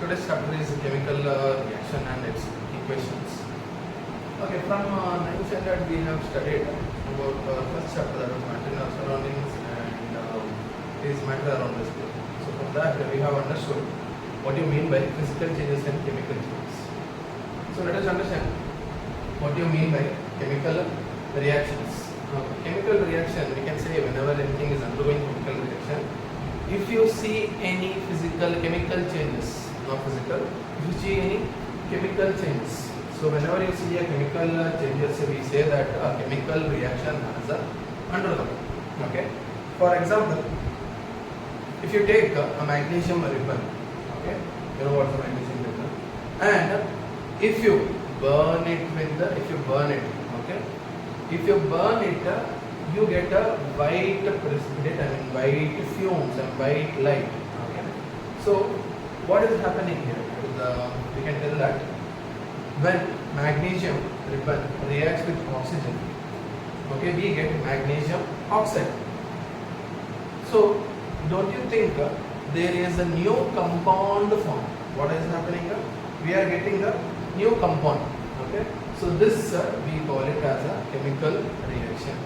today's chapter is chemical reaction and its equations. Okay, from 9th standard we have studied about first chapter, that was matter in our surroundings and is matter around us. So from that we have understood what you mean by physical changes and chemical changes. So let us understand what you mean by chemical reactions. Chemical reaction, we can say whenever anything is undergoing chemical reaction, if you see any physical chemical changes, not physical, if you see any chemical changes, so whenever you see a chemical changes, we say that a chemical reaction has undergone. Okay. For example, if you take a magnesium ribbon, okay, you know what's a magnesium ribbon, and if you burn it with the, okay, if you burn it, you get a white precipitate, white fumes and white light. Okay. So what is happening here? We can tell that when magnesium ribbon reacts with oxygen, okay, we get magnesium oxide. So don't you think there is a new compound form? What is happening? We are getting a new compound. Okay. So this we call it as a chemical reaction.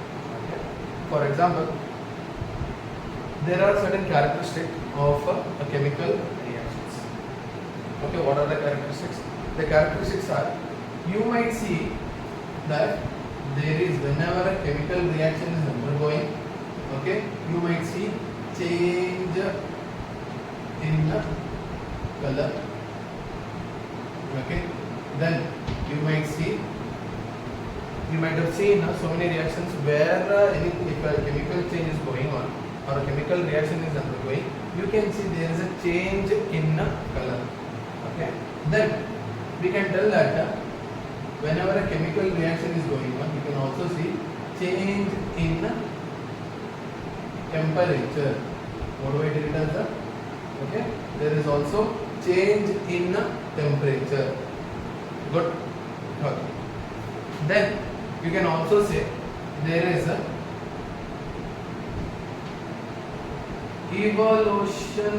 Okay. For example, there are certain characteristics of a chemical reactions. Okay, what are the characteristics? The characteristics are, you might see that there is, whenever a chemical reaction is undergoing, okay, you might see change in the color. Okay, then you might see, you might have seen so many reactions where if a chemical change is going on or a chemical reaction is undergoing, you can see there is a change in color. Okay, then we can tell that whenever a chemical reaction is going on, you can also see change in temperature. What do I tell it as? Okay, there is also change in temperature. Good. Okay. Then you can also say there is a evolution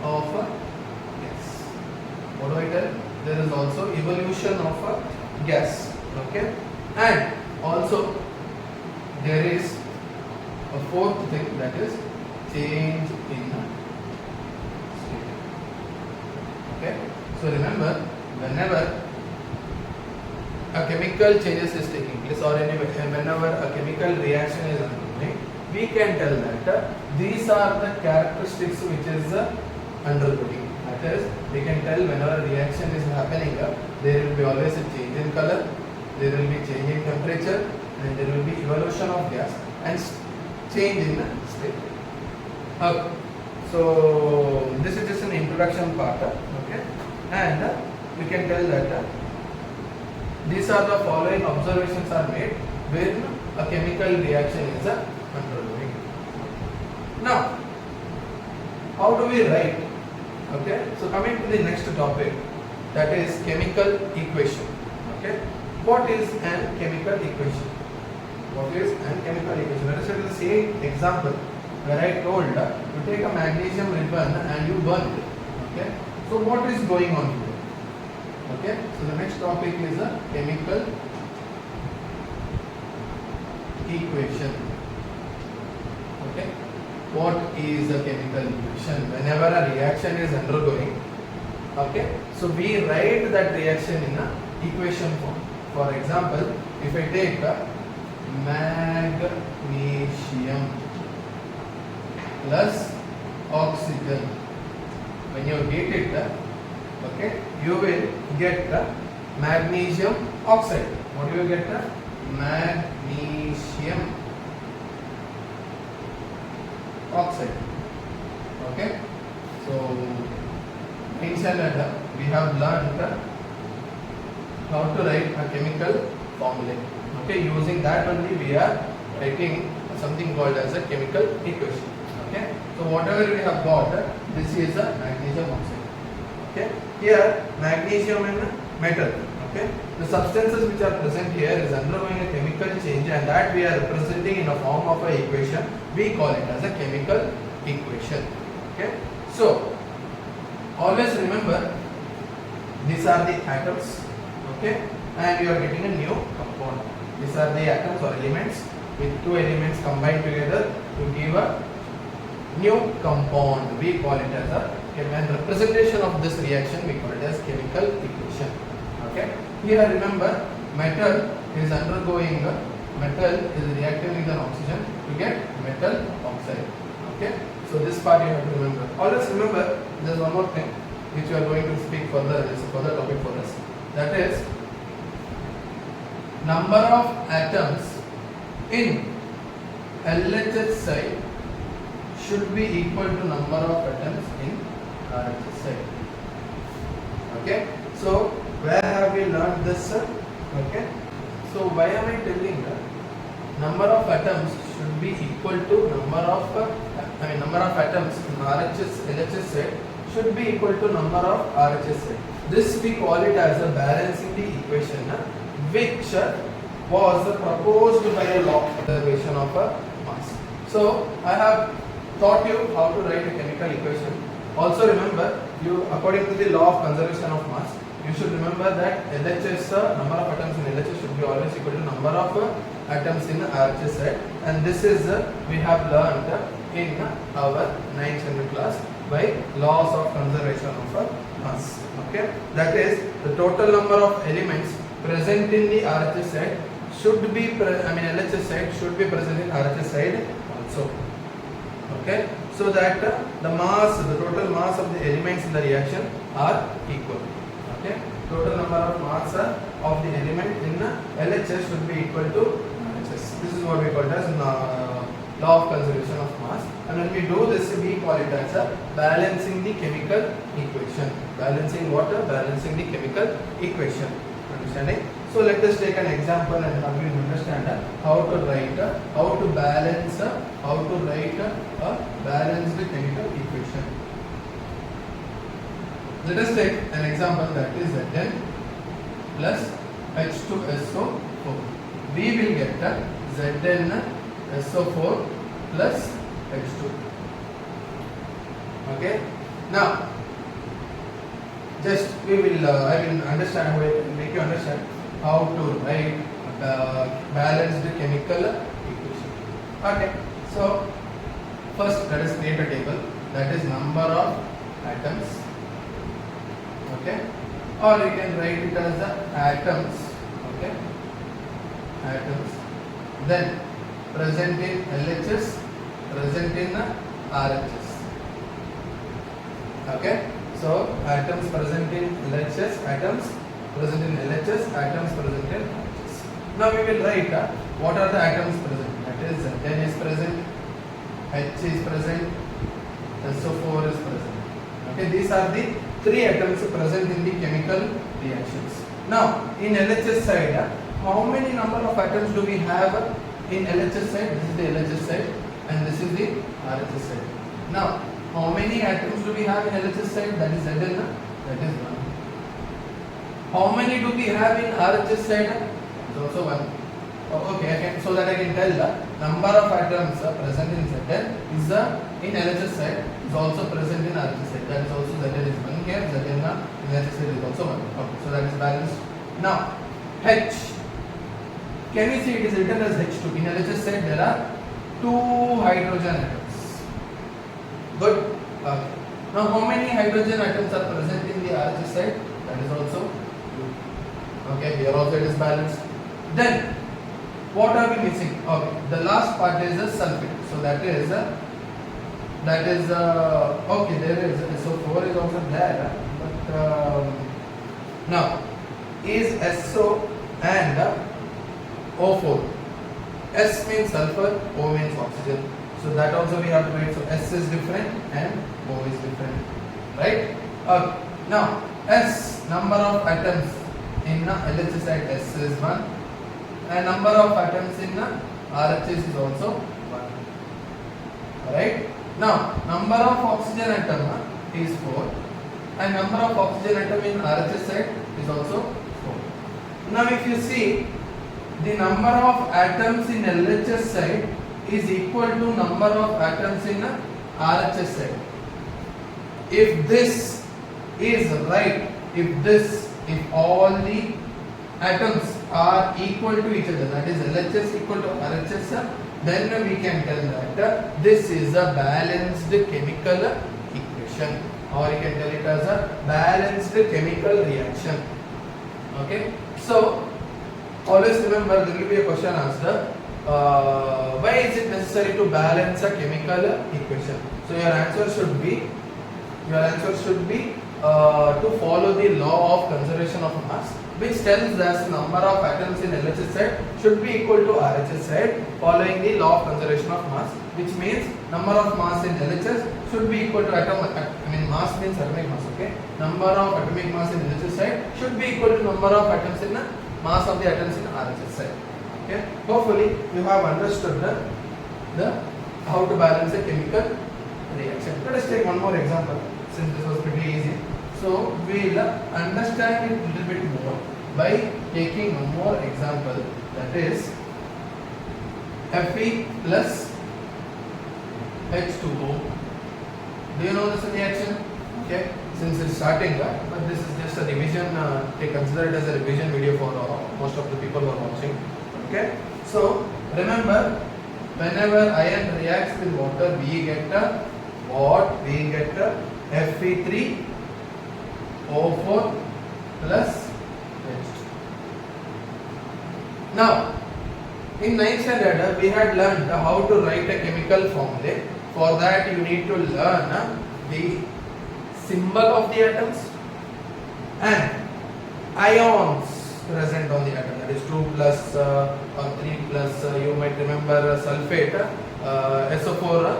of a gas. What do I tell? There is also evolution of a gas. Okay, and also there is a fourth thing, that is change in state. Okay, so remember, whenever a chemical changes is taking place, or whenever a chemical reaction is undergoing, we can tell that these are the characteristics which is undergoing. That is, we can tell whenever a reaction is happening, there will be always a change in color, there will be change in temperature, and there will be evolution of gas and change in state. Okay. So this is just an introduction part. Okay, and we can tell that these are the following observations are made when a chemical reaction is undergoing. Now, how do we write? Okay, so coming to the next topic, that is chemical equation. Okay, what is an chemical equation? What is an chemical equation? Let us take the same example where I told you take a magnesium ribbon and you burn it. Okay, so what is going on here? Okay, so the next topic is a chemical equation. Okay, what is a chemical equation? Whenever a reaction is undergoing, okay, so we write that reaction in a equation form. For example, if I take magnesium plus oxygen, when you get it, okay, you will get magnesium oxide. What do you get? Magnesium oxide. Okay, so in standard we have learned how to write a chemical formula. Okay, using that only we are writing something called as a chemical equation. Okay, so whatever we have got, this is a magnesium oxide. Okay, here magnesium and metal. Okay, the substances which are present here is undergoing a chemical change, and that we are representing in a form of a equation. We call it as a chemical equation. Okay, so Always remember these are the atoms, okay, and you are getting a new compound. These are the atoms or elements with two elements combined together to give a new compound. We call it as a and representation of this reaction we call it as chemical equation. Okay. Here remember metal is undergoing metal is reacting with an oxygen to get metal oxide. Okay. So this part you have to remember. Always remember there is one more thing which we are going to speak further. This is a further topic for us. That is number of atoms in LHS side should be equal to number of atoms in RHS side. Okay. So where have we learned this? Okay. So why am I telling number of atoms should be equal to number of atoms in LHS side should be equal to number of RHS side. This we call it as a balancing the equation, which was proposed by a law of conservation of mass. So I have taught you how to write a chemical equation. Also remember, you according to the law of conservation of mass, you should remember that LHS number of atoms in LHS should be always equal to number of atoms in RHS side, and this is we have learned in our 9th standard class by laws of conservation of mass. Okay, that is the total number of elements present in the RHS side should be LHS side should be present in RHS side also. Okay, so that the total mass of the elements in the reaction are equal. Okay, total number of mass of the element in LHS should be equal to RHS. This is what we call it as law of conservation of mass, and when we do this we call it as balancing the chemical equation. Balancing what? Balancing the chemical equation. Understanding? So let us take an example and we will understand how to write, how to write a balanced chemical equation. Let us take an example, that is Zn plus H2SO4. We will get ZnSO4 plus H2. Okay. Now, just we will I will understand, make you understand how to write balanced chemical equation. Okay. So first let us create a table, that is number of atoms. Okay, or you can write it as the atoms. Okay, atoms, then present in LHS, present in RHS. Okay, so atoms present in LHS, atoms present in LHS, atoms present in RHS. Now we will write what are the atoms present. That is N is present, H is present, SO4 is present. Okay, these are the three atoms present in the chemical reactions. Now in LHS side, how many number of atoms do we have in LHS side? This is the LHS side and this is the RHS side. Now how many atoms do we have in LHS side? That is Zn, that is 1. How many do we have in RHS side? It is also 1. Okay, so that I can tell the number of atoms present in Zn is in LHS side is also present in RHS side. That is also Zn is 1 here, Zn in LHS side is also 1. Okay, so that is balanced. Now H, can we see it is written as H2. In LHS side there are 2 hydrogen atoms. Good. Okay. Now how many hydrogen atoms are present in the RHS side? That is also 2. Okay, here also it is balanced. Then what are we missing? Okay, the last part is the sulfate. So that is okay, there is SO4 is also there, but now is SO and O4. S means sulfur, O means oxygen. So that also we have to write. So S is different and O is different, right? Okay. Now S, number of atoms in LHS side, S is 1. And number of atoms in RHS is also 1. Alright. Now number of oxygen atom is 4 and number of oxygen atom in RHS side is also 4. Now if you see, the number of atoms in LHS side is equal to number of atoms in RHS side. If this is right if all the atoms are equal to each other, that is LHS equal to RHS, then we can tell that this is a balanced chemical equation, or you can tell it as a balanced chemical reaction. Okay, so always remember there will be a question asked, why is it necessary to balance a chemical equation? So your answer should be to follow the law of conservation of mass, which tells us number of atoms in LHS side should be equal to RHS side, following the law of conservation of mass, which means number of mass in LHS should be equal to mass means atomic mass. Okay, number of atomic mass in LHS side should be equal to number of atoms in mass of the atoms in RHS side. Okay, hopefully you have understood the how to balance a chemical reaction. Let us take one more example, since this was pretty easy. So we will understand it a little bit more by taking one more example, that is Fe plus H2O. Do you know this reaction? Okay, since it's starting, but this is just a revision. Consider it as a revision video for most of the people who are watching. Okay, so remember, whenever iron reacts with water, we get what? We get Fe3O4 plus H2. Now, in 9th standard, we had learned how to write a chemical formula. For that, you need to learn the symbol of the atoms and ions present on the atom. That is 2 plus or 3 plus. You might remember sulfate, SO4,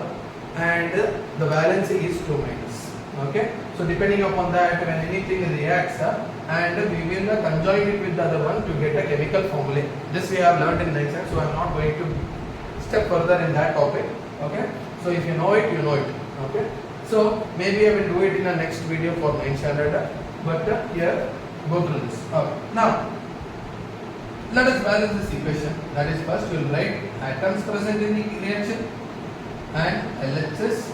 and the valency is 2 minus. Okay, so depending upon that, when anything reacts, and we will conjoin it with the other one to get a chemical formula. This we have learned in 9th standard, so I am not going to step further in that topic. Okay, so if you know it, you know it. Okay, so maybe I will do it in the next video for 9th standard, but here go through this. Okay. Now let us balance this equation. That is, first we will write atoms present in the reaction and LHS,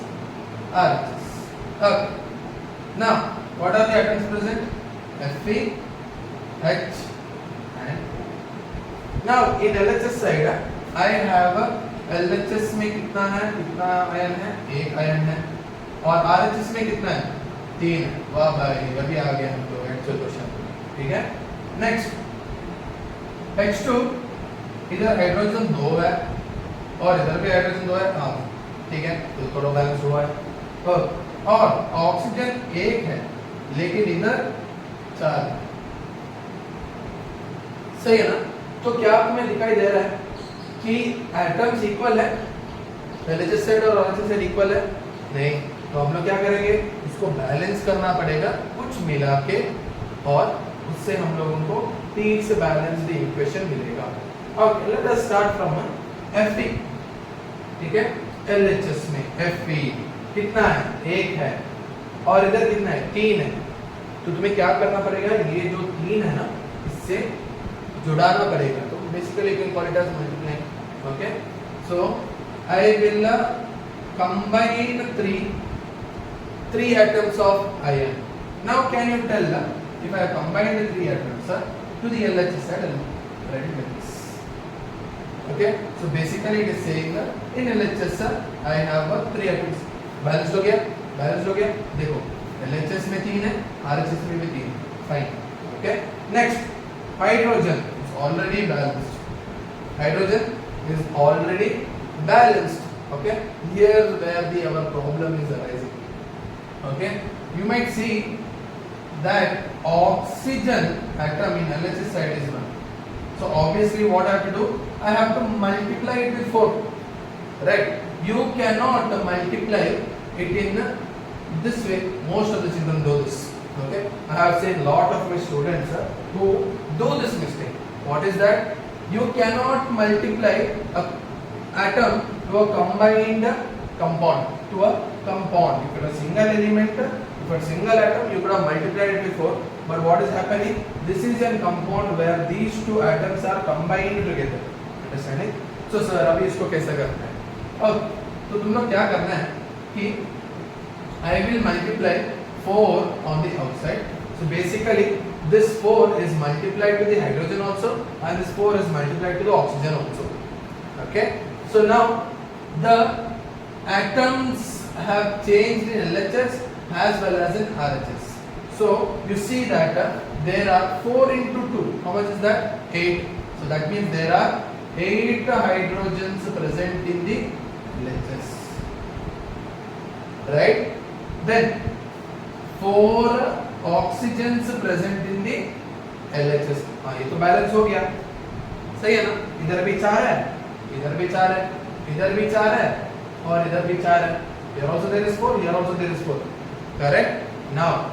RHS. Okay. Now, what are the atoms present? Fe, H, and O. Now, in LHS side, I have LHS में कितना ion है? एक ion है. और RHS में कितना है? 3 है. वाह भाई, अभी आ गया हमको एक्चुअल क्वेश्चन. ठीक है? नेक्स्ट, H2, इधर हाइड्रोजन 2 है और इधर भी हाइड्रोजन 2 है. हाँ, ठीक है, तो थोड़ा बैलेंस हुआ है. और ऑक्सीजन 1 है, लेकिन इधर 4 है. सही है ना? तो क्या तुम्हें दिखाई दे रहा है कि एटम्स इक्वल है? LHS साइड और RHS साइड इक्वल है? नहीं. तो हम लोग क्या करेंगे? इसको बैलेंस करना पड़ेगा कुछ मिला के, और उससे हम लोगों को ठीक से बैलेंस्ड इक्वेशन मिलेगा. Okay, let us start from Fe. ठीक है, LHS में Fe कितना है? 1 है, और इधर कितना है? 3 है. तो तुम्हें क्या करना पड़ेगा? ये जो 3 है ना, इससे जुड़ाना पड़ेगा. तो basically you can call it as multiply. Okay, so I will combine three atoms of iron. Now can you tell if I combine the 3 atoms to the LHS side, I'll write it like this. Okay, so basically it is saying that in LHS I have 3 atoms. Balance हो गया? Balance हो गया. देखो, LHS में 3 है, RHS में भी 3 है. Fine. Okay, next, hydrogen is already balanced. Hydrogen is already balanced. Okay, here where our problem is arising. Okay, you might see that oxygen atom in LHS side is 1. So obviously what I have to do? I have to multiply it with 4. Right? You cannot multiply it in this way. Most of the children do this. Okay, I have seen lot of my students who do this mistake. What is that? You cannot multiply a atom to a combined compound, to a compound. If it is a single element, if it is a single atom, you could have multiplied it with 4. But what is happening? This is a compound where these 2 atoms are combined together. Understanding? So sir, अभी इसको कैसे करना है? अब तो तुम लोग क्या करना है कि I will multiply 4 on the outside. So basically this 4 is multiplied to the hydrogen also, and this 4 is multiplied to the oxygen also. Okay, so now the atoms have changed in LHS as well as in RHS. So you see that there are 4 into 2. How much is that? 8. So that means there are 8 hydrogens present in the LHS. Right? Then 4 oxygens present in the LHS. हाँ, ये तो balance हो गया, सही है ना? इधर भी 4 है, इधर भी 4 है, इधर भी 4 है और इधर भी 4 है. Here also there is 4, here also there is 4. Correct? Now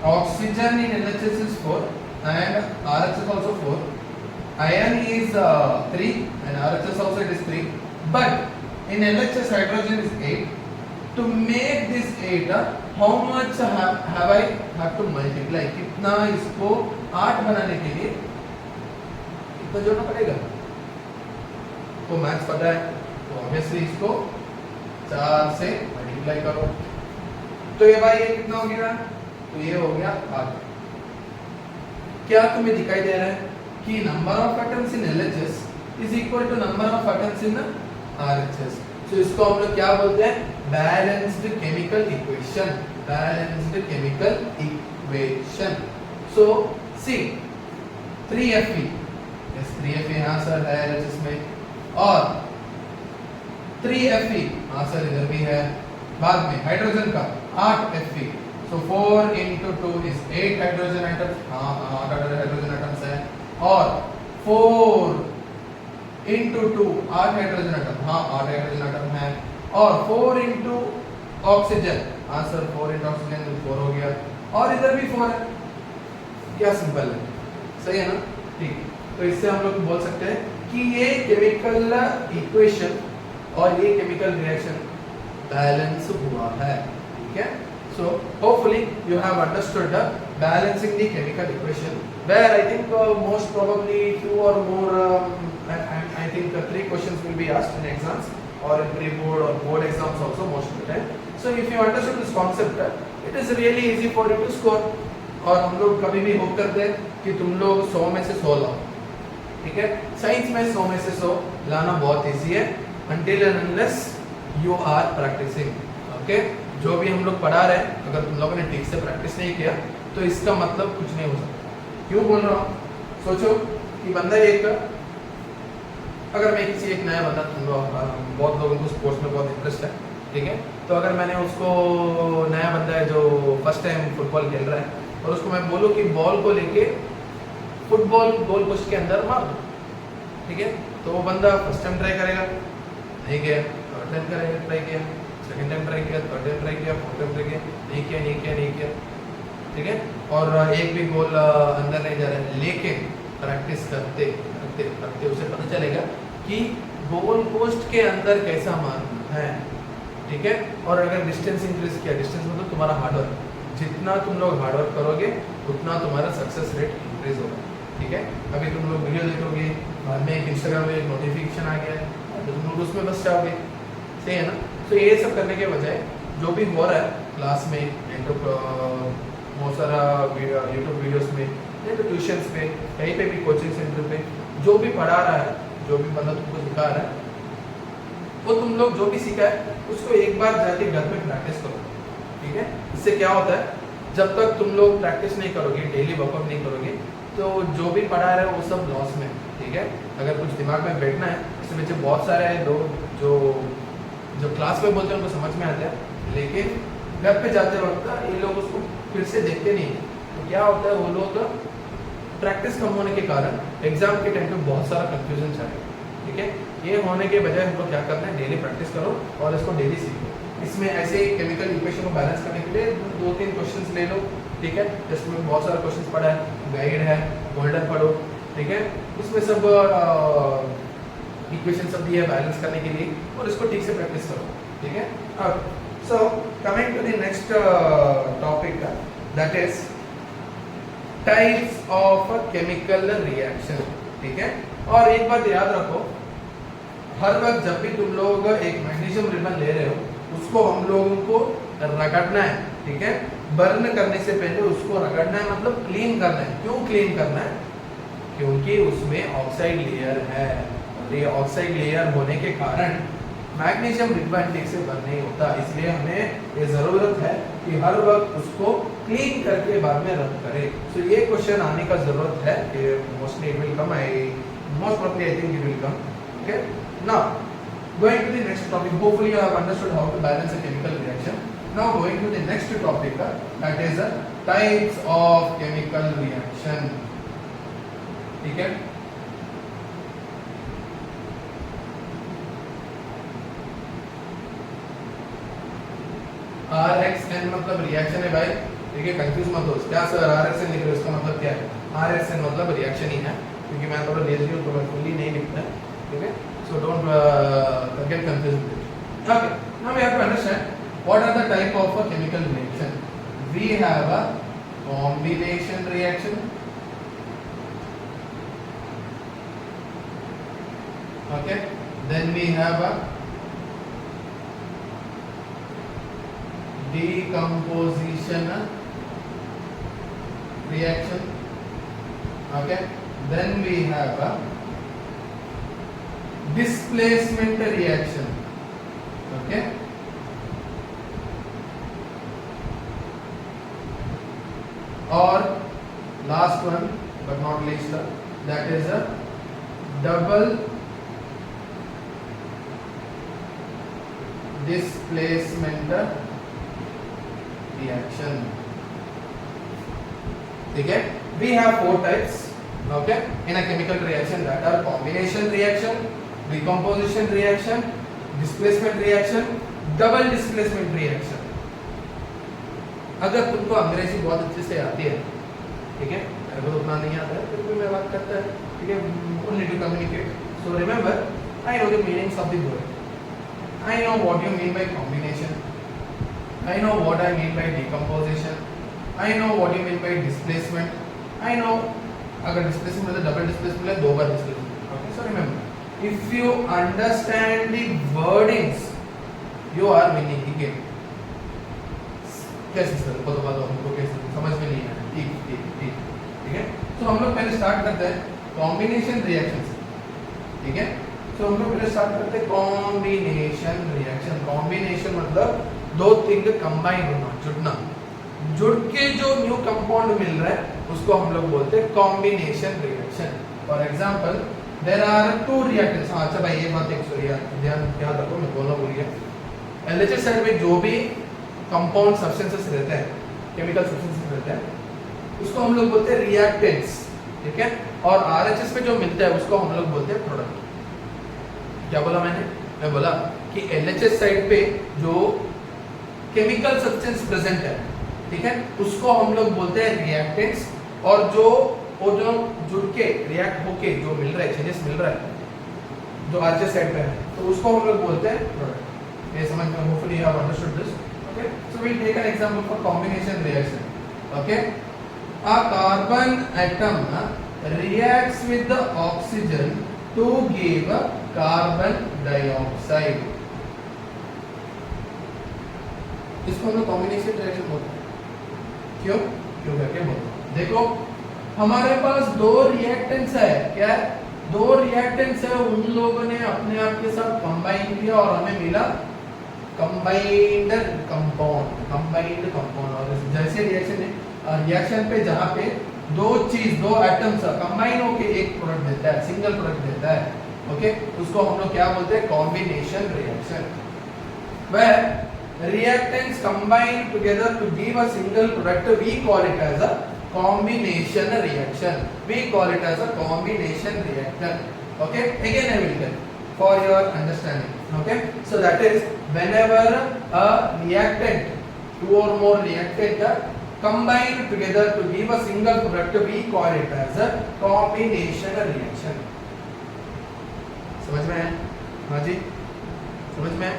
oxygen in LHS is 4 and RHS also 4. Iron is 3 and RHS also it is 3. But in LHS hydrogen is 8. To make this 8, how much have I have to multiply? कितना इसको 8 बनाने के लिए कितना जोड़ना पड़ेगा? तो maths पता है, तो ऑब्वियसली इसको 4 से मल्टीप्लाई करो. तो ये भाई ये कितना हो गया? तो ये हो गया 8. क्या तुम्हें दिखाई दे रहा है कि number of atoms in LHS is equal to number of atoms in RHS. तो इसको हम लोग क्या बोलते हैं? Balanced chemical equation. Balanced chemical equation. So see 3Fe, yes 3Fe यहाँ सर है LHS में, और 3Fe हाँ सर इधर भी है. बाद में हाइड्रोजन का 8Fe. So 4 into 2 is 8 hydrogen atoms. हाँ 8 हाइड्रोजन एटम्स है. और 4 into 2 8 हाइड्रोजन एटम. हाँ 8 हाइड्रोजन एटम है. और 4 into ऑक्सीजन. हाँ सर 4 into ऑक्सीजन 4 हो गया. और इधर भी 4 है. क्या सिंपल है, सही है ना? ठीक. तो इससे हम लोग बोल सकते हैं कि ये केमिकल इक्वेशन और ये केमिकल रिएक्शन बैलेंस हुआ है. ठीक है. So hopefully you have understood balancing the chemical equation, where I think most probably 2 or more I think 3 questions will be asked in exams or in pre-board or board exams also most of the time. So if you understood this concept, it is really easy for you to score. और हम लोग कभी भी hope करते हैं कि तुम लोग 100 में से 100 लाओ. ठीक है. साइंस में 100 में से 100 लाना बहुत इजी है until and unless you are practicing. Okay? जो भी हम लोग पढ़ा रहे हैं, अगर तुम लोगों ने ठीक से प्रैक्टिस नहीं किया तो इसका मतलब कुछ नहीं हो सकता. क्यों बोल रहा हूँ? सोचो कि बंदा एक, अगर मैं किसी एक नया बंदा, तुम लोग बहुत लोगों को स्पोर्ट्स में बहुत इंटरेस्ट है, ठीक है, तो अगर मैंने उसको, नया बंदा है जो फर्स्ट टाइम फुटबॉल खेल रहा है, और उसको मैं बोलूँ कि बॉल को लेके फुटबॉल गोल पोस्ट के अंदर मार दो, ठीक है, तो वो बंदा फर्स्ट टाइम ट्राई करेगा, नहीं किया, थर्ड टाइम करेगा, ट्राई किया, सेकंड टाइम ट्राई किया, थर्ड टाइम ट्राई किया, फोर्थ टाइम ट्राई किया, नहीं किया, ठीक है, और एक भी गोल अंदर नहीं जा रहा है. लेकिन प्रैक्टिस करते उसे पता चलेगा कि गोल पोस्ट के अंदर कैसा मारना है. ठीक है. और अगर डिस्टेंस इंक्रीज किया, डिस्टेंस मतलब तुम्हारा हार्डवर्क, जितना तुम लोग हार्डवर्क करोगे उतना तुम्हारा सक्सेस रेट इंक्रीज होगा. ठीक है. अभी तुम लोग वीडियो देखोगे, बाद में एक इंस्टाग्राम में एक नोटिफिकेशन आ गया है तो तुम लोग उसमें बस जाओगे, सही है ना. तो ये सब करने के बजाय जो भी हो रहा है क्लास में, बहुत सारा यूट्यूब वीडियोस में, या तो ट्यूशन्स पे, कहीं पे भी कोचिंग सेंटर पे जो भी पढ़ा रहा है, जो भी मतलब तुमको सिखा रहा है, वो तुम लोग जो भी सीखा है उसको एक बार जाके घर में प्रैक्टिस करो. ठीक है. इससे क्या होता है, जब तक तुम लोग प्रैक्टिस नहीं करोगे, डेली वर्कआउट नहीं करोगे, तो जो भी पढ़ा रहे हो वो सब लॉस में. ठीक है. अगर कुछ दिमाग में बैठना है, इसमें बच्चे बहुत सारे लोग जो क्लास में बोलते हैं उनको समझ में आता है, लेकिन घर पे जाते वक्त ये लोग उसको फिर से देखते नहीं. तो क्या होता है, वो लोग प्रैक्टिस कम होने के कारण एग्जाम के टाइम पे बहुत सारा कंफ्यूजन चाहिए. ठीक है. ये होने के बजाय हम लोग क्या करते हैं, डेली प्रैक्टिस करो और इसको डेली सीखो. इसमें ऐसे ही केमिकल इक्वेशन को बैलेंस करने के लिए 2-3 क्वेश्चंस ले लो. ठीक है. जिसमें बहुत सारा क्वेश्चंस पढ़ा है, गाइड है, गोल्डन पढ़ो. ठीक है. उसमें सब इक्वेशन सब दिया है बैलेंस करने के लिए, और इसको ठीक से प्रैक्टिस करो. ठीक है. अब so coming to the next topic, that is types of chemical reaction. ठीक है. और एक बात याद रखो, हर वक्त जब भी तुम लोग एक मैग्नीशियम रिबन ले रहे हो, उसको हम लोगों को रगड़ना है. ठीक है। बर्न करने से पहले उसको रगड़ना है, मतलब क्लीन करना है। क्यों क्लीन करना है? क्योंकि उसमें ऑक्साइड लेयर है, और ये ऑक्साइड लेयर होने के कारण मैग्नीशियम रिक्वायर्ड ठीक से बर्न नहीं होता। इसलिए हमें ये जरूरत है कि हर वक्त उसको क्लीन करके बाद में रन करें। सो ये क्वेश्चन आने का जरूरत है कि mostly it will come, most probably I think it will come. Okay, now going to the next topic. Hopefully you have understood how to balance a chemical reaction. Now going to the next topic, that is types of chemical reaction. ठीक है, RxN मतलब reaction है भाई, ठीक है, confuse मत हो। क्या सर RxN लिख रहे हो, इसका मतलब क्या है? RxN मतलब रिएक्शन ही है, क्योंकि मैं थोड़ा लेजी हूँ तो मैं फुल्ली नहीं लिखता, ठीक है। So don't get confuse with it. Okay, now we have to understand what are the type of a chemical reaction. We have a combination reaction, okay, then we have a decomposition reaction, okay, then we have a displacement reaction, okay, or last one but not least, that is a double displacement reaction, ठीक है। We have four types, okay, in a chemical reaction, that are combination reaction, decomposition reaction, displacement reaction, double displacement reaction। अगर तुमको अंग्रेजी बहुत अच्छे से आती है, ठीक है, मेरे को तो उतना नहीं आता है, फिर भी मैं बात करता है, ठीक है, only to communicate। So remember, I know the meanings of the word, I know what you mean by combination, I know what I mean by decomposition, I know what you mean by displacement, I know अगर displacement मतलब double displacement है, दो बार displacement, okay। So remember, if you understand the wordings, you are winning the game। कैसे sir बता दो हमको, कैसे समझ में नहीं आया? ठीक ठीक ठीक, ठीक है। तो हम लोग पहले स्टार्ट करते हैं कॉम्बिनेशन रिएक्शन से, ठीक है। तो हम लोग पहले स्टार्ट करते हैं कॉम्बिनेशन रिएक्शन। कॉम्बिनेशन मतलब दो थिंग कंबाइन होना, जुड़ना, जुड़ के जो न्यू कंपाउंड मिल रहा है उसको हम लोग बोलते हैं combination reaction. For example there are two reactants. हाँ अच्छा भाई, ये बात एक सॉरी यार, ध्यान याद रखो, मैं बोलना भूल गया। एलएचएस साइड में जो भी कंपाउंड सब्सटेंसेस रहते हैं, केमिकल सब्सटेंसेस रहते हैं, उसको हम लोग बोलते हैं रिएक्टेंट्स, ठीक है। और आरएचएस में जो मिलता है उसको हम लोग बोलते हैं प्रोडक्ट। क्या बोला मैंने? मैं बोला कि एलएचएस साइड पे जो केमिकल सब्सटेंस प्रेजेंट है, ठीक है, उसको हम लोग बोलते हैं रिएक्टेंट्स। और जो वो जो जुड़ के रिएक्ट होके जो मिल रहा है, चेंजेस मिल रहा है जो आरएचएस साइड पे है, तो उसको हम लोग बोलते हैं प्रोडक्ट। ये समझ में, hopefully you have understood this. Okay, so we'll take an example for combination reaction. Okay, a carbon atom reacts with the oxygen to give carbon dioxide. इसको हम लोग कॉम्बिनेशन रिएक्शन बोलते हैं। क्यों क्यों करके बोलते हैं? देखो हमारे पास दो रिएक्टेंट्स है, क्या है? दो रिएक्टेंट्स है, उन लोगों ने अपने आप के साथ कंबाइन किया और हमें मिला कंबाइंड कंपाउंड। और जैसे रिएक्शन है, रिएक्शन पे जहाँ पे दो चीज, दो एटम्स कंबाइन होके एक प्रोडक्ट देता है, सिंगल प्रोडक्ट देता है, ओके, उसको हम लोग क्या बोलते हैं? Combination reaction. Where reactants combine together to give a single product, we call it as a combination reaction, we call it as a combination reaction, okay। Again I will tell for your understanding, okay। So that is whenever a reactant, two or more reactant combine together to give a single product, we call it as a combination reaction। समझ में है? हाँ जी, समझ में है?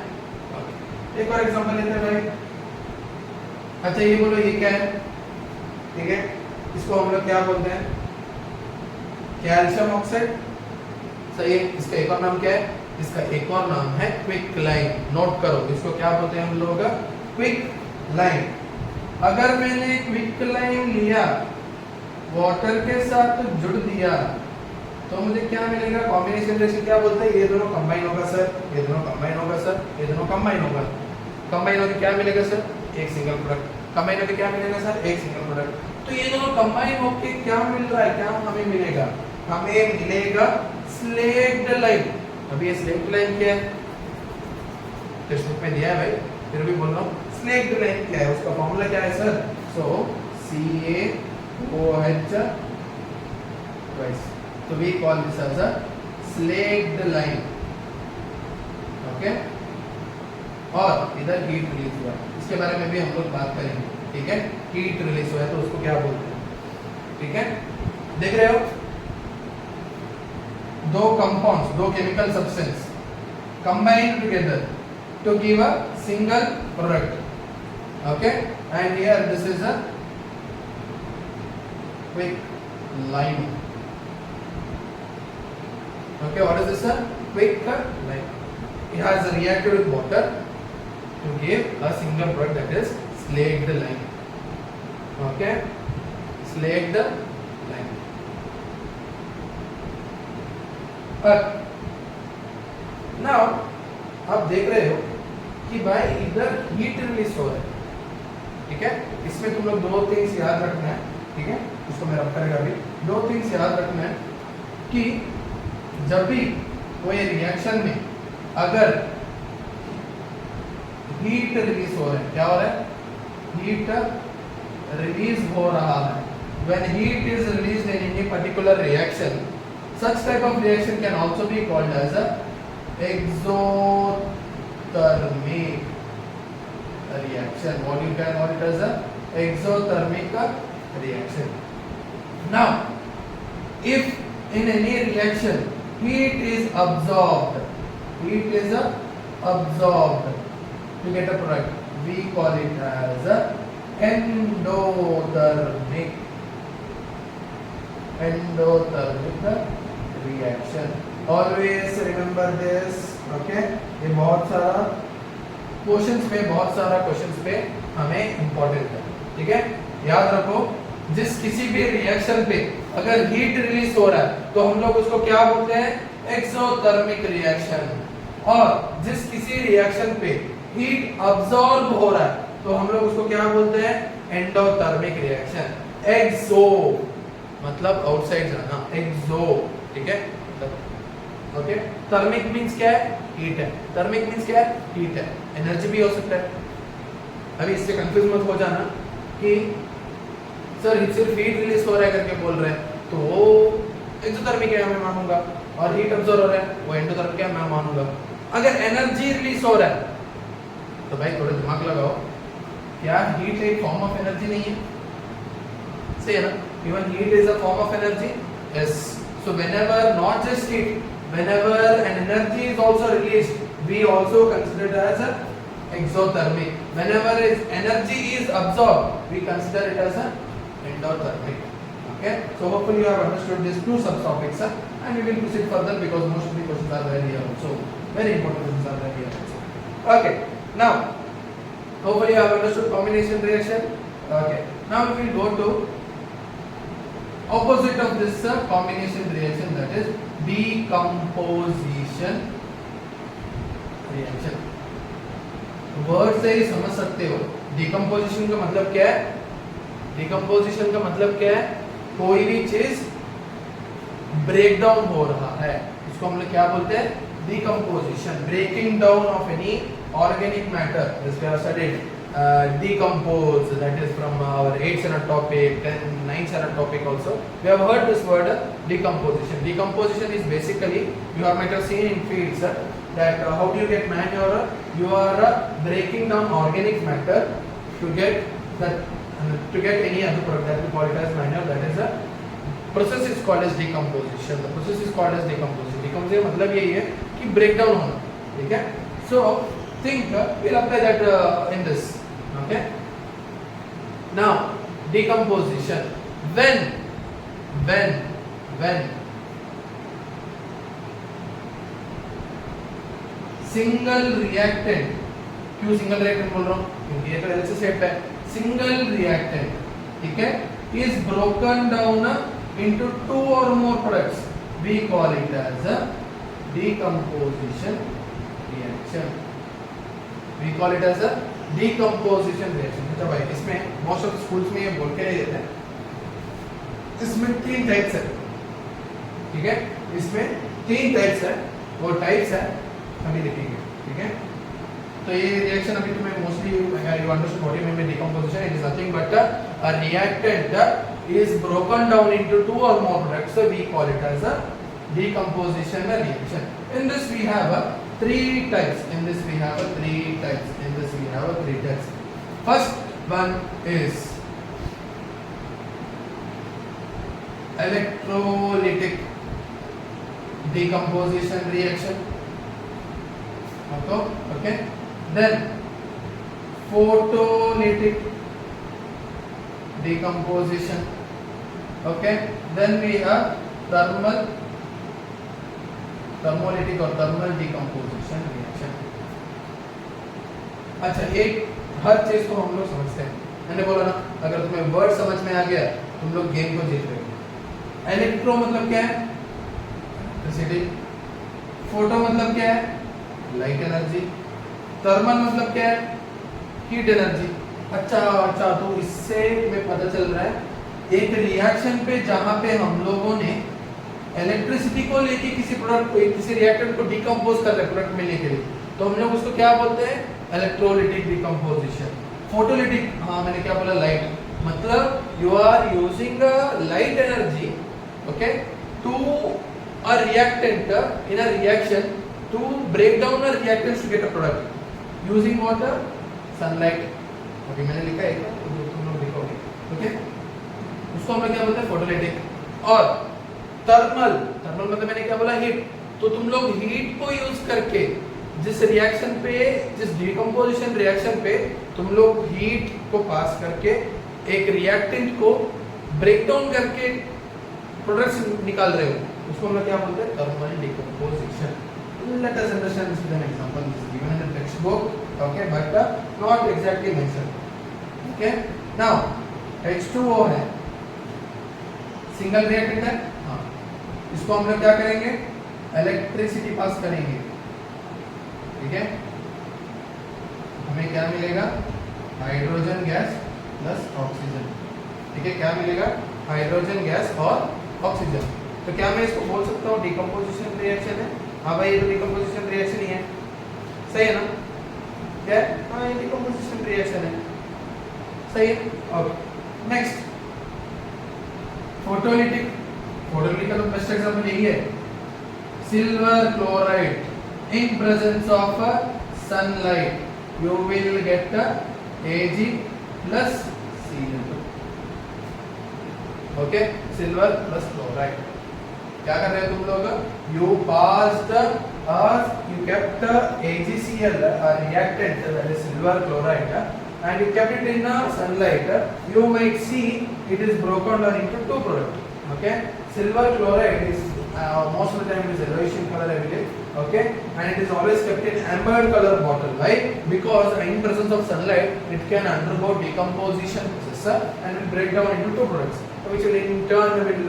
okay। एक और example लेते हैं भाई। अच्छा ये बोलो, ये क्या है? ठीक है, इसको हम लोग क्या बोलते हैं? कैल्शियम ऑक्साइड, सही है। इसका एक और नाम क्या है? इसका एक और नाम है क्विक लाइम। नोट करो, इसको क्या बोलते हैं हम लोग? Quick lime. अगर मैंने क्विकलाइम लिया, वाटर के साथ जुड़ दिया, तो मुझे क्या मिलेगा? कॉम्बिनेशन रिएक्शन क्या बोलते हैं? ये दोनों कंबाइन होगा सर, ये दोनों कंबाइन होगा सर, ये दोनों कंबाइन होगा। कंबाइन होकर क्या मिलेगा सर? एक सिंगल प्रोडक्ट। कंबाइन होकर क्या मिलेगा सर? एक सिंगल प्रोडक्ट। तो ये दोनों कंबाइन होकर क्या मिल रहा है? क्या हमें मिलेगा? हमें मिलेगा स्लेक्ड लाइम। अभी ये स्लेक्ड लाइम क्या है? टेक्स्ट बुक में दिया है भाई, फिर भी बोल रहा हूँ। स्लेक्ड लाइम क्या है? उसका फॉर्मूला क्या है sir? So CaOH twice. So we call this as a slaked lime. Okay? और इधर हीट रिलीज हुआ, इसके बारे में भी हम लोग बात करेंगे। ठीक है, हीट रिलीज हुआ है तो उसको क्या बोलते हैं? ठीक है, देख रहे हो, दो कंपाउंड्स, दो chemical substance combined together to give a single product. Okay, and here this is a quicklime. Okay, what is this sir? Quicklime. It has reacted with water to give a single product, that is slaked lime. Okay, slaked lime. But now आप देख रहे हो कि भाई इधर heat release हो रहा है। ठीक है, इसमें तुम लोग दो थिंग्स याद रखना है। ठीक है, इसको मैं रख करेगा अभी। दो थिंग्स याद रखना है कि जब भी कोई रिएक्शन में अगर हीट रिलीज हो रहा है, क्या हो रहा है? हीट रिलीज हो रहा है। When heat is released in any particular reaction, such type of reaction can also be called as a exothermic reaction. What you can call it as a exothermic reaction. Now, if in any reaction heat is absorbed to get a product, we call it as a endothermic reaction. Always remember this. Okay, ये बहुत सारा questions पे हमें important है। ठीक है, याद रखो, जिस किसी भी रिएक्शन पे अगर हीट रिलीज हो रहा है तो हम लोग उसको क्या बोलते हैं? Exothermic reaction. और जिस किसी रिएक्शन पे हीट अब्सॉर्ब हो रहा है तो हम लोग उसको क्या बोलते हैं? Endothermic reaction. एक्सो मतलब आउटसाइड जाना, एक्सो। ठीक है, ओके। थर्मिक मींस क्या है? हीट है। थर्मिक मींस क्या है? हीट है। एनर्जी भी हो सकता है। अभी इससे कंफ्यूज मत हो जाना कि सर सिर्फ हीट रिलीज हो रहा है करके बोल रहे हैं तो वो एक्सोथर्मिक है मैं मानूंगा, और हीट अब्सॉर्ब हो रहा है वो एंडोथर्मिक है मैं मानूंगा। अगर एनर्जी रिलीज हो रहा है तो भाई थोड़ा दिमाग लगाओ, क्या हीट एक फॉर्म ऑफ एनर्जी नहीं है? सही है ना? Even heat is a form of energy. Yes, so whenever not just heat, whenever an energy is also released, we also consider it as a exothermic. Whenever energy is absorbed, we consider it as a endothermic. Okay, so hopefully you have understood these two subtopics, and we will proceed further because most of the questions are there here also. Very important questions are there here also. Okay, now hopefully you have understood combination reaction. Okay, now we will go to opposite of this combination reaction, that is decomposition reaction. Word से ही समझ सकते हो decomposition का मतलब क्या है? Decomposition का मतलब क्या है? कोई भी चीज ब्रेक डाउन हो रहा है, इसको हम लोग क्या बोलते हैं? Decomposition. Breaking down of any organic matter, this we have studied decompose, that is from our 8th standard topic, 9th standard topic also. We have heard this word decomposition. Decomposition is basically, you might have seen in fields that how do you get manure? You are breaking down organic matter to get any other product, that we call it as manure. That is a process is called as decomposition. The process is called as decomposition. Decomposition मतलब यही है कि break down होना। ठीक है, so think we'll apply that in this. Okay, now decomposition, when single reactant, क्यों single reactant बोल रहा हूँ? क्योंकि ये तो एलएचएस स्टेप है। सिंगल रिएक्टेंट, ठीक है, is broken down into two or more products, we call it as a decomposition reaction. We call it as a decomposition reaction. अच्छा भाई, इसमें मोस्ट ऑफ स्कूल्स में ये बोल के नहीं देते हैं, इसमें 3 टाइप्स है, ठीक है, इसमें 3 टाइप्स है, वो टाइप्स है अभी देखेंगे, ठीक है। तो ये रिएक्शन अभी तुम्हें mostly you understand what you mean by decomposition. It is nothing but a reactant is broken down into 2 or more products, so we call it as a decomposition reaction. In this we have 3 types. In this we have 3 types. In this we have 3 types. First one is electrolytic decomposition reaction. Okay. Then photolytic decomposition. Okay, then we have thermolytic or thermal decomposition reaction. अच्छा, एक हर चीज को हम लोग समझते हैं. मैंने बोला ना, अगर तुम्हें वर्ड समझ में आ गया तुम लोग गेम को जीत रहे. इलेक्ट्रो मतलब क्या है? इलेक्ट्रिसिटी. फोटो मतलब क्या है? Light energy. थर्मल मतलब क्या है? Heat energy. अच्छा, तो इससे हमें पता चल रहा है एक रिएक्शन पे जहां पे हम लोगों ने इलेक्ट्रिसिटी को लेके किसी प्रोडक्ट को, किसी रिएक्टेंट को डिकम्पोज कर रहे हैं प्रोडक्ट मिलने के लिए, तो हम लोग उसको क्या बोलते हैं? Electrolytic decomposition. फोटोलिटिक, हाँ मैंने क्या बोला? लाइट. मतलब you are using light energy, okay, to a reactant in a reaction to break down a reactants to get a product using water, sunlight. अभी मैंने लिखा है, तुम लोग लिखोगे, ओके. उसको हम लोग क्या बोलते हैं? फोटोलिटिक. और थर्मल मतलब मैंने क्या बोला? हीट. तो तुम लोग हीट को यूज करके जिस रिएक्शन पे, जिस डिकम्पोजिशन रिएक्शन पे तुम लोग हीट को पास करके एक रिएक्टेंट को ब्रेक डाउन करके प्रोडक्ट्स निकाल रहे हो, उसको हम लोग क्या बोलते हैं? Thermal decomposition. Let us understand this with an example. This is given in the textbook, okay, but not exactly mentioned. Okay. Now H2O है, सिंगल रिएक्टेंट है. हाँ, इसको हम लोग क्या करेंगे? इलेक्ट्रिसिटी पास करेंगे, ठीक है. हमें क्या मिलेगा? हाइड्रोजन गैस प्लस ऑक्सीजन, ठीक है. क्या मिलेगा? हाइड्रोजन गैस और ऑक्सीजन. तो क्या मैं इसको बोल सकता हूँ डिकम्पोजिशन रिएक्शन है? हाँ भाई, ये तो डिकम्पोजिशन रिएक्शन ही है, सही है ना? क्या है? हाँ, ये डिकम्पोजिशन रिएक्शन है, सही है. अब नेक्स्ट फोटोलिटिक. फोटोलिटिक का तो बेस्ट एग्जांपल यही है. Silver chloride in presence of sunlight you will get Ag plus Cl. Okay, silver plus chloride. क्या कर रहे हो तुम लोग? You passed you kept AgCl, a reactant, that is silver chloride, and you kept it in sunlight. You might see it is broken down into 2 products. Okay, silver chloride is most of the time it is yellowish in color, I believe. Okay, and it is always kept in amber color bottle. Why? Because in presence of sunlight it can undergo decomposition process and will break down into 2 products, which will in turn will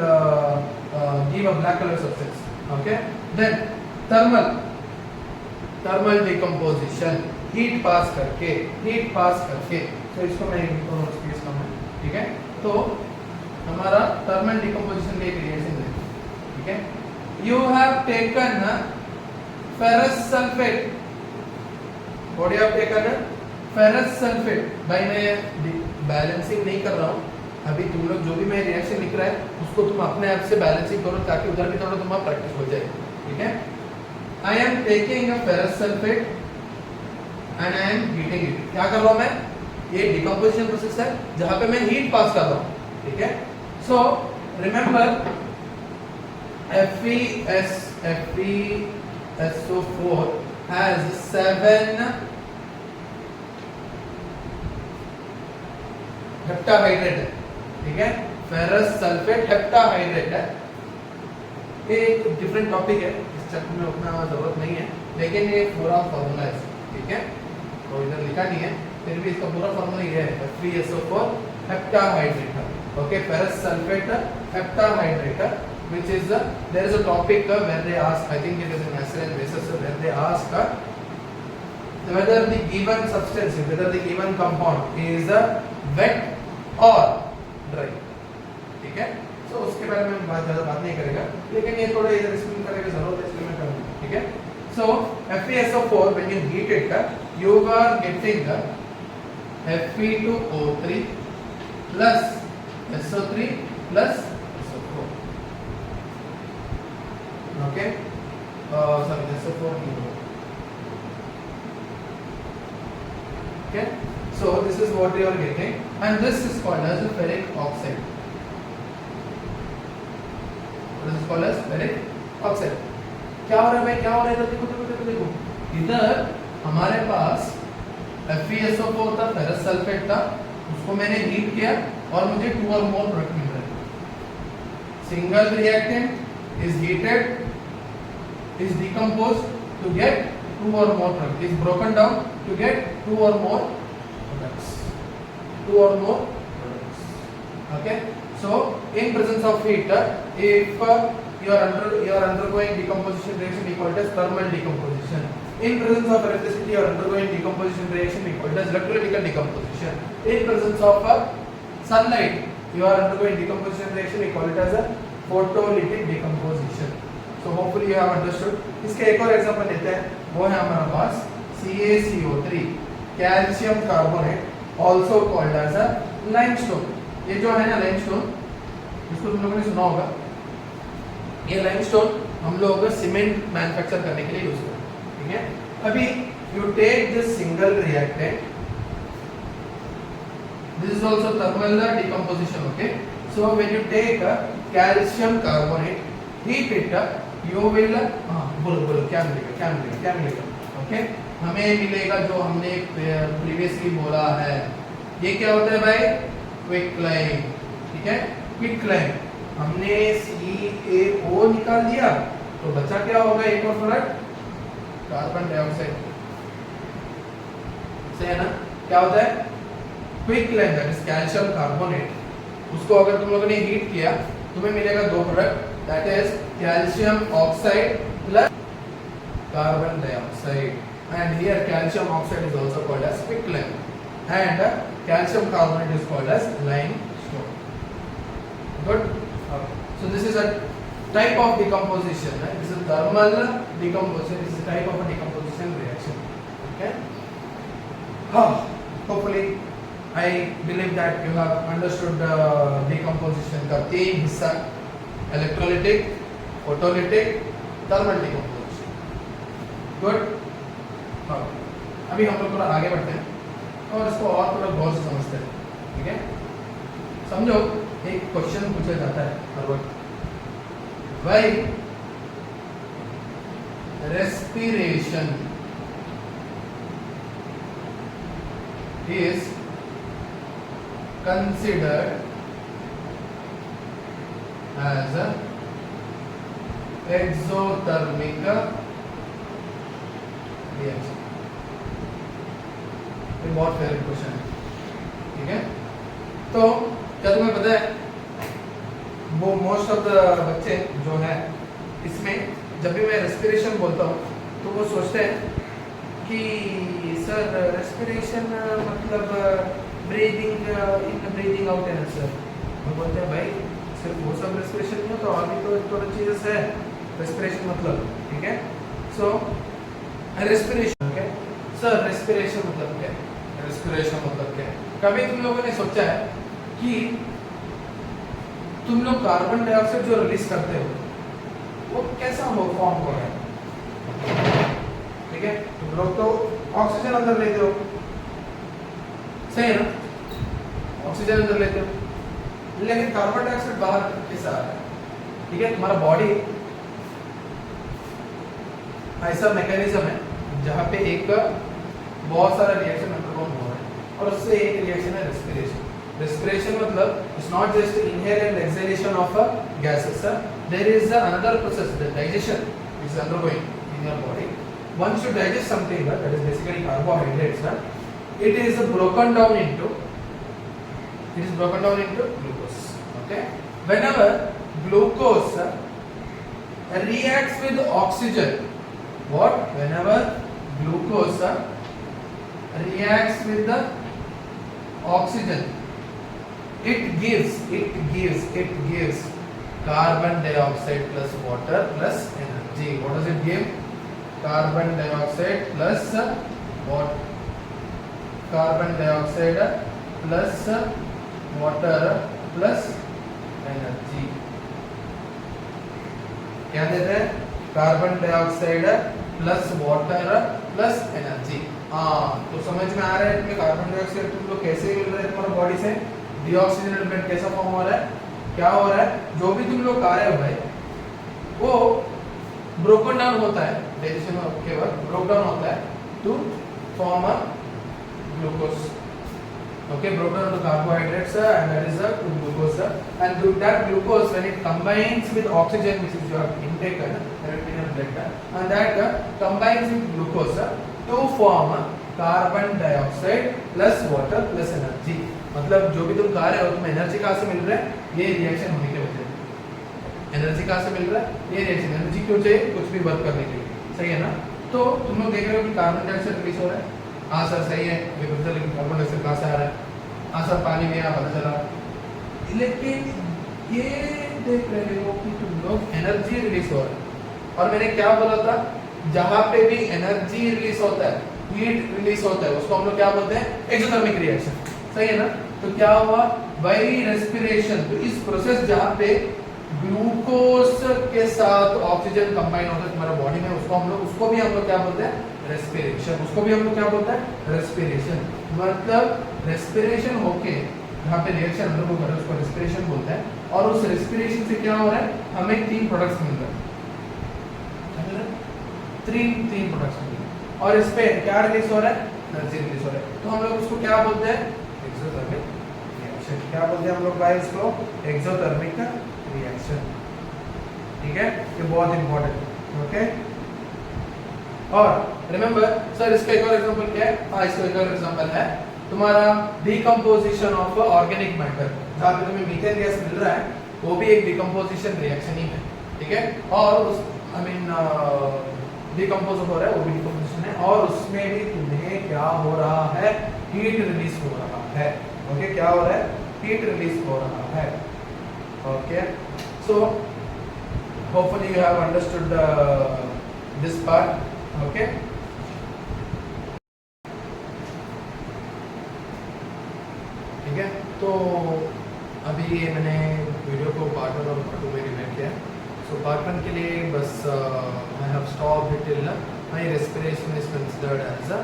give a black color substance. Okay, then thermal decomposition, heat pass करके. तो इसको मैं space कम है, ठीक है. तो हमारा thermal decomposition का एक रिएक्शन है, ठीक है. You have taken ferrous sulphate. What you have taken? Ferrous sulphate. भाई मैं बैलेंसिंग नहीं कर रहा हूँ अभी, तुम लोग जो भी मैं रिएक्शन लिख रहा है उसको तुम अपने आप से बैलेंसिंग करो ताकि उधर भी थोड़ा तुम्हारा प्रैक्टिस हो जाए, ठीक है. I am taking a ferrous sulfate and I am heating it. क्या कर रहा हूँ मैं? ये डिकम्पोजिशन प्रोसेस है जहाँ पे मैं हीट पास कर रहा हूँ, ठीक है. So remember FeSO4 has 7 heptahydrate है, ठीक है. फेरस सल्फेट हेप्टाहाइड्रेट है. एक डिफरेंट टॉपिक है, इस चैप्टर में उतना जरूरत नहीं है, लेकिन ये पूरा फॉर्मूला है, ठीक है. तो इधर लिखा नहीं है, फिर भी इसका पूरा फॉर्मूला ये है Fe2SO4 heptahydrate. Okay, ferrous sulfate heptahydrate, which is there is a topic where they ask, I think it is in acid and bases, where they ask whether the given substance, whether the given compound is wet or dry. ठीक है, so उसके बारे में ज़्यादा बात नहीं करेगा, लेकिन ये थोड़ा इधर एक्सप्लेन करने की जरूरत है, इसलिए मैं करूँगा. ठीक है, so FeSO4 when you heat it, you are getting Fe2O3 plus SO3 plus SO4. Okay, sorry, SO4 नहीं. Okay, so this is what you are getting, and this is called as a ferric oxide. This is called as ferric oxide. क्या हो रहा है भाई, क्या हो रहा है? देखो देखो देखो देखो, इधर हमारे पास FeSO4 था, फेरस सल्फेट था, उसको मैंने हीट किया और मुझे 2 और मोर प्रोडक्ट मिल रहा है. Single reactant is heated, is decomposed to get 2 or more products, is broken down to get 2 or more products. 2 or more products. Okay, so in presence of heat, if you are undergoing decomposition reaction equal to thermal decomposition. In presence of electricity, you are undergoing decomposition reaction equal to electrolytical decomposition. In presence of sunlight, you are undergoing decomposition reaction equal to as a photolytic decomposition. So hopefully you have understood. इसके एक और example लेते हैं, वो है हमारे पास CaCO3 calcium carbonate also called as a limestone. ये जो है ना limestone, इसको तुम लोगों ने सुना होगा. ये limestone हम लोग सीमेंट मैन्युफैक्चर करने के लिए यूज करते हैं. ठीक है, अभी you take this single reactant, this is also thermal decomposition. Okay, so when you take a calcium carbonate, heat it, you will बोलो क्या मिलेगा. ओके, हमें मिलेगा जो हमने प्रीवियसली बोला है. ये क्या होता है भाई? क्विकलाइन. ठीक है, क्विकलाइन. हमने CaO निकाल दिया, तो बचा क्या होगा? एक और प्रोडक्ट कार्बन डाइऑक्साइड. सही है ना? क्या होता है? क्विकलाइन, दैट इज कैल्शियम कार्बोनेट. उसको अगर तुम लोगों ने हीट किया, तुम्हें मिलेगा 2 product, that is calcium oxide plus carbon dioxide. And here calcium oxide is also called as quicklime, and calcium carbonate is called as limestone. Good. Okay. So this is a type of decomposition. This is thermal decomposition. This is a type of a decomposition reaction. Okay. Hopefully I believe that you have understood the decomposition का 3 हिस्सा: electrolytic, photolytic, thermal decomposition. Good. अभी हम लोग थोड़ा आगे बढ़ते हैं और इसको और थोड़ा गौर से समझते हैं. ठीक है, समझो, एक क्वेश्चन पूछा जाता है हर वक्त, why respiration is considered as a exothermic reaction. ये बहुत फेवरेट क्वेश्चन है. ठीक है, तो क्या तुम्हें पता है, वो मोस्ट ऑफ द बच्चे जो है इसमें जब भी मैं रेस्पिरेशन बोलता हूँ तो वो सोचते हैं कि सर रेस्पिरेशन मतलब ब्रीदिंग इन ब्रीदिंग आउट है ना सर. वो बोलते हैं भाई सिर्फ वो सब रेस्पिरेशन नहीं हो, तो और भी तो थोड़ा चीज़ है रेस्पिरेशन मतलब. ठीक है, सो रेस्पिरेशन. ओके सर, रेस्पिरेशन मतलब क्या है? रेस्पिरेशन मतलब क्या है? कभी तुम लोगों ने सोचा है कि तुम लोग कार्बन डाइऑक्साइड जो रिलीज करते हो वो कैसा हो फॉर्म हो रहा है? ठीक है, तुम लोग तो ऑक्सीजन अंदर लेते हो, सही है ना? ऑक्सीजन अंदर लेते हो, लेकिन कार्बन डाइऑक्साइड बाहर कैसा आ रहा है? ठीक है, तुम्हारा बॉडी ऐसा मैकेनिज्म है जहाँ पे एक बहुत सारा रिएक्शन अंडरगोन हो रहा है, और उससे एक रिएक्शन है रेस्पिरेशन. रेस्पिरेशन मतलब it's not just inhale and exhalation of gases. There is another process, the digestion is undergoing in your body. Once you digest something, that is basically carbohydrates, it is broken down into glucose. Okay, whenever glucose reacts with oxygen, whenever glucose reacts with the oxygen, it gives carbon dioxide plus water plus energy. What does it give? Carbon dioxide plus what? Carbon dioxide plus water plus energy. क्या देते हैं? Carbon dioxide plus water plus energy. हाँ, तो समझ में आ रहा है कि कार्बन डाइऑक्साइड तुम लोग कैसे मिल रहा है तुम्हारे बॉडी से? डीऑक्सीजनेटेड कैसा फॉर्म हो रहा है? क्या हो रहा है? जो भी तुम लोग खा रहे हो भाई, वो ब्रोकन डाउन होता है डाइजेशन के वक्त, ब्रोक डाउन होता है to form a glucose. Okay, broken down to carbohydrates and that is the glucose, and that glucose when it combines with oxygen which is your intake in your blood, and that combines with glucose to form carbon dioxide plus water plus energy. मतलब जो भी तुम खा रहे हो तुम्हें energy कहाँ से मिल रहा है? ये रिएक्शन होने के वजह से. एनर्जी कहाँ से मिल रहा है? ये रिएक्शन. एनर्जी क्यों चाहिए? कुछ भी वर्क करने के लिए. सही है ना? तो तुम लोग देख रहे हो कि कार्बन डाइऑक्साइड रिलीज हो रहा है. हाँ सर सही है, ये पता, लेकिन कार्बन डाइऑक्साइड कहाँ से आ रहा है? हाँ सर पानी में यहाँ पता चला. लेकिन ये देख रहे हो कि तुम लोग एनर्जी रिलीज हो रहा है. और मैंने क्या बोला था? जहाँ पे भी एनर्जी रिलीज होता है, हीट रिलीज होता है, उसको हम लोग क्या बोलते हैं? Exothermic reaction. सही है ना? तो क्या हुआ? By respiration. तो इस प्रोसेस जहाँ पे ग्लूकोज के साथ ऑक्सीजन कंबाइन होता है तुम्हारे बॉडी में, उसको भी हम लोग क्या बोलते हैं? रेस्पिरेशन. उसको भी हम लोग क्या बोलते हैं? रेस्पिरेशन. मतलब रेस्पिरेशन होके जहाँ पे रिएक्शन हम लोग कर रहे हैं उसको रेस्पिरेशन बोलते हैं. और उस रेस्पिरेशन से क्या हो रहा है? हमें 3 प्रोडक्ट्स मिल रहे हैं. तीन प्रोडक्ट्स मिल रहे हैं. और इस पे क्या रिलीज हो रहा है? एनर्जी रिलीज हो रहा है. तो हम लोग उसको क्या बोलते हैं? Exothermic reaction. क्या बोलते हैं हम लोग भाई इसको? Exothermic reaction. ठीक है, ये बहुत इंपॉर्टेंट. ओके, और रिमेंबर सर इसका एक और एग्जांपल क्या है? हाँ, इसका एक और एग्जांपल है तुम्हारा डिकम्पोजिशन ऑफ ऑर्गेनिक मैटर. जहाँ पे तुम्हें मीथेन गैस मिल रहा है वो भी एक डिकम्पोजिशन रिएक्शन ही है. ठीक है, और उस डिकम्पोज हो रहा है, वो भी डिकम्पोजिशन है. और उसमें भी तुम्हें क्या हो रहा है? हीट रिलीज हो रहा है. ओके, क्या हो रहा है? हीट रिलीज हो रहा है. Okay, so hopefully you have understood this part. Okay, ठीक है. तो अभी ये मैंने वीडियो को पार्ट 1 और पार्ट 2 में डिवाइड किया. सो पार्ट 1 के लिए बस I have stopped it till my respiration is considered as a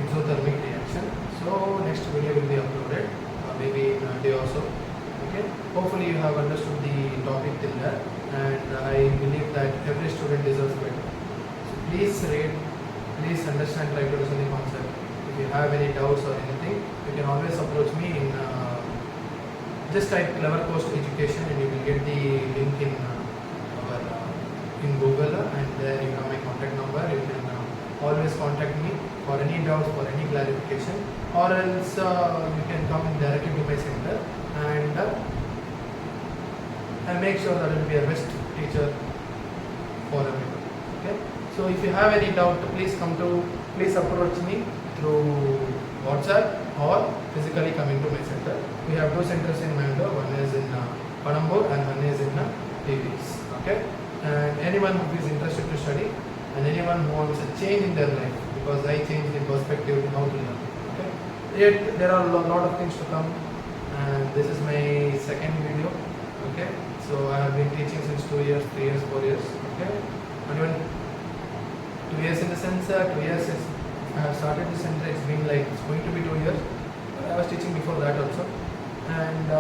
exothermic reaction. So next video will be uploaded maybe in a day or so. Okay, hopefully you have understood the topic till there, and I believe that every student deserves better. So please read, please understand, try to listen the concept. If you have any doubts or anything, you can always approach me in just type Clever Coast Education and you will get the link in our in Google, and there you have my contact number. You can always contact me for any doubts, for any clarification, or else you can come directly to my center, and I make sure that I will be a best teacher for everyone. Okay, so if you have any doubt, please approach me through WhatsApp or physically coming to my center. We have 2 centers in Mangalore. One is in Panambur and one is in TVS. Okay, and anyone who is interested to study and anyone who wants a change in their life, because I changed the perspective in how to learn. Okay, yet there are a lot of things to come, and this is my second video. Okay, so I have been teaching since 2 years, 3 years, 4 years. Okay, and even 2 years in the sense 2 years is I have started this center. It's been like it's going to be 2 years. I was teaching before that also, and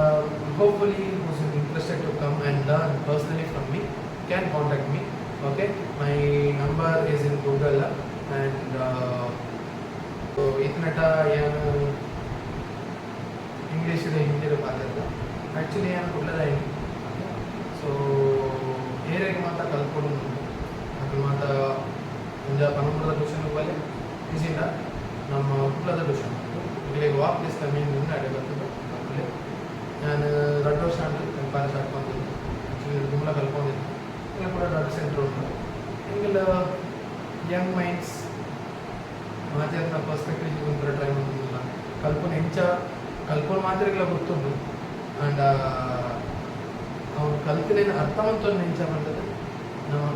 hopefully who's interested to come and learn personally from me can contact me. Okay, my number is in Google, and so इतना ಏನು English ಇದೆ ಹಿಂದಿ ಮಾತಾಡ್ತಾ actually ಏನು ಕೊಡಲೇ so ಏರಿಯಾಗೆ ಮಾತ್ರ ಕಲ್ತ್ಕೊಂಡು ಅದು ಮಾತ್ರ ಒಂದು ಪನ್ನೊಂದರ ಕ್ವಶನ್ ಹೋಗಲಿ ಈಸಿಂದ ನಮ್ಮ ಕುಟ್ಲದ ಟ್ಯೂಷನ್ ಇಲ್ಲಿಗೆ ವಾಪಸ್ ಕಮ್ಮಿಂಗ್ ಅಡೆ ಬರ್ತದೆ ಮಕ್ಕಳೇ ನಾನು 2 ವರ್ಷ ಕಂಪಾರ ಹಾಕೊಂಡಿದ್ದೆ ತುಂಬ ಕಲ್ಕೊಂಡಿದ್ದೆ ಇಲ್ಲ ಕೂಡ ಡಾಟಾ ಸೆಂಟರ್ ಉಂಟು ಹಿಂಗೆಲ್ಲ ಯಂಗ್ ಮೈಂಡ್ಸ್ ಮಾತಾಡಿನ ಪರ್ಸ್ಪೆಕ್ಟಿವ್ ಒಂಥರ ಟ್ರೈ ಮಾಡೋದಿಲ್ಲ ಕಲ್ಪನೆ ಮಾತ್ರ ಗೊತ್ತುಂಟು ಆ್ಯಂಡ್ ಅವ್ನು ಕಲ್ತಿನ ಅರ್ಥವಂತವನ್ನು ಹೆಂಚ ಮಾಡ್ತದೆ ನಾವು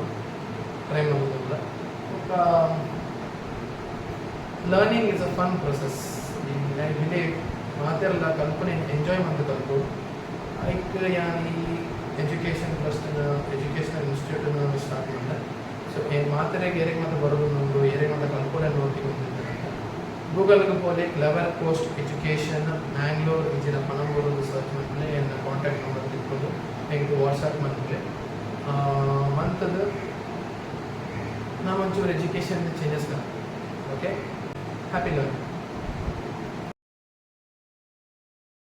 ಟ್ರೈ ಮಾಡೋದಿಲ್ಲ ఒక learning is a fun process I believe ಮಾತೆಲ್ಲ ಕಲ್ಪನೆ ಎಂಜಾಯ್ ಮಾಡ್ತಾ ಕಲ್ತ್ಬೋದು ಐಕ್ ಯಾನಿ ಎಜುಕೇಷನ್ ಟ್ರಸ್ಟ್ನ ಎಜುಕೇಷನಲ್ ಇನ್ಸ್ಟಿಟ್ಯೂಟ್ನ ಸ್ಟಾರ್ಟ್ ಮಾಡಿದೆ ಸೊ ಏನು ಮಾತ್ರೆಗೆ ಏರಿಗೆ ಮಾತ್ರ ಬರೋದು ನೋಡು ಏರಿಗೆ ಮಾತ್ರ ಕಲ್ಪನೆ ನೋಡ್ತಿಕೊಂಡಿದ್ದೆ ಗೂಗಲ್ಗೆ ಹೋಗಿ ಕ್ಲೆವರ್ ಕೋಸ್ಟ್ ಎಜುಕೇಷನ್ ಮ್ಯಾಂಗ್ಳೂರ್ ಇಂಚಿನ ಪಣಂಬೂರು ಸರ್ಚ್ ಮಾಡಿದ್ರೆ ಏನು ಕಾಂಟ್ಯಾಕ್ಟ್ ನಂಬರ್ ತಿಳ್ಕೊಂಡು ಹೆಂಗೆ ವಾಟ್ಸಪ್ ಮಾಡಿದ್ರೆ ಮಂತದ್ದು ನಾವು ಒಂಚೂರು education changes okay happy learning